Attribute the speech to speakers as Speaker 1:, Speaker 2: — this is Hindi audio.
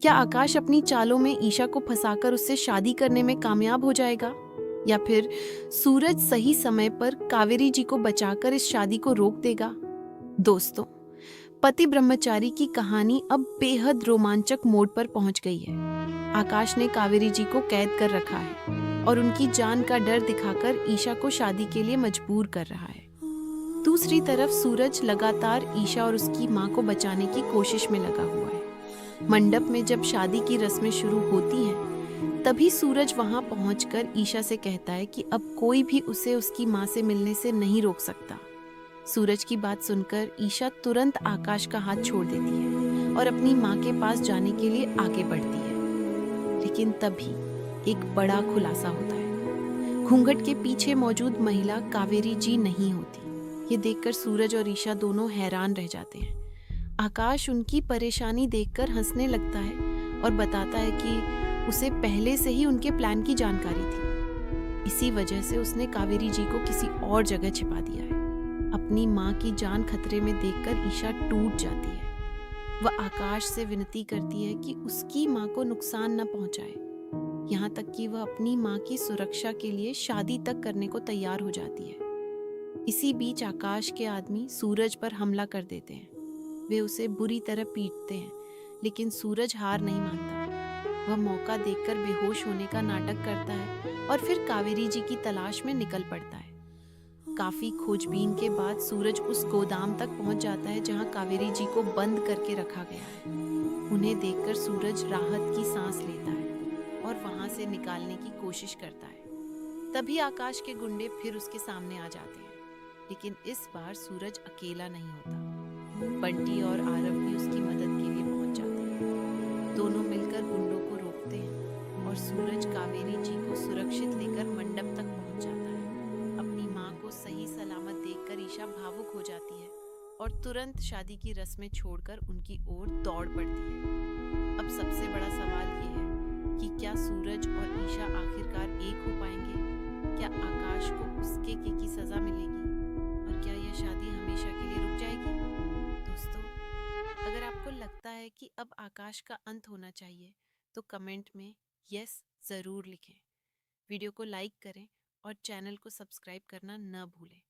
Speaker 1: क्या आकाश अपनी चालों में ईशा को फंसाकर उससे शादी करने में कामयाब हो जाएगा, या फिर सूरज सही समय पर कावेरी जी को बचाकर इस शादी को रोक देगा? दोस्तों, पति ब्रह्मचारी की कहानी अब बेहद रोमांचक मोड़ पर पहुंच गई है। आकाश ने कावेरी जी को कैद कर रखा है और उनकी जान का डर दिखाकर ईशा को शादी के लिए मजबूर कर रहा है। दूसरी तरफ सूरज लगातार ईशा और उसकी मां को बचाने की कोशिश में लगा हुआ है। मंडप में जब शादी की रस्में शुरू होती हैं, तभी सूरज वहां पहुंचकर ईशा से कहता है कि अब कोई भी उसे उसकी मां से मिलने से नहीं रोक सकता। सूरज की बात सुनकर ईशा तुरंत आकाश का हाथ छोड़ देती है और अपनी मां के पास जाने के लिए आगे बढ़ती है। लेकिन तभी एक बड़ा खुलासा होता है। घूंघट के पीछे मौजूद महिला कावेरी जी नहीं होती। ये देखकर सूरज और ईशा दोनों हैरान रह जाते हैं। आकाश उनकी परेशानी देखकर हंसने लगता है और बताता है कि उसे पहले से ही उनके प्लान की जानकारी थी। इसी वजह से उसने कावेरी जी को किसी और जगह छिपा दिया है। अपनी मां की जान खतरे में देखकर ईशा टूट जाती है। वह आकाश से विनती करती है कि उसकी मां को नुकसान न पहुंचाए। यहाँ तक कि वह अपनी मां की सुरक्षा के लिए शादी तक करने को तैयार हो जाती है। इसी बीच आकाश के आदमी सूरज पर हमला कर देते हैं। वे उसे बुरी तरह पीटते हैं, लेकिन सूरज हार नहीं मानता। वह मौका देखकर बेहोश होने का नाटक करता है और फिर कावेरी जी की तलाश में निकल पड़ता है। काफी खोजबीन के बाद सूरज उस गोदाम तक पहुंच जाता है जहां कावेरी जी को बंद करके रखा गया है। उन्हें देखकर सूरज राहत की सांस लेता है और वहां से निकालने की कोशिश करता है। तभी आकाश के गुंडे फिर उसके सामने आ जाते हैं, लेकिन इस बार सूरज अकेला नहीं होता। बंटी और आरव भी उसकी मदद के लिए पहुंच जाते हैं। दोनों मिलकर गुंडों को रोकते हैं और सूरज कावेरी जी को सुरक्षित लेकर मंडप तक पहुंच जाता है। अपनी मां को सही सलामत देखकर ईशा भावुक हो जाती है और तुरंत शादी की रस्में छोड़कर उनकी ओर दौड़ पड़ती है। अब सबसे बड़ा सवाल ये है कि क्या सूरज और ईशा आखिरकार एक हो पाएंगे? क्या आकाश को उसके की सजा मिलेगी और क्या यह शादी हमेशा के लिए रुक जाएगी? दोस्तों, अगर आपको लगता है कि अब आकाश का अंत होना चाहिए, तो कमेंट में यस जरूर लिखें। वीडियो को लाइक करें और चैनल को सब्सक्राइब करना न भूलें।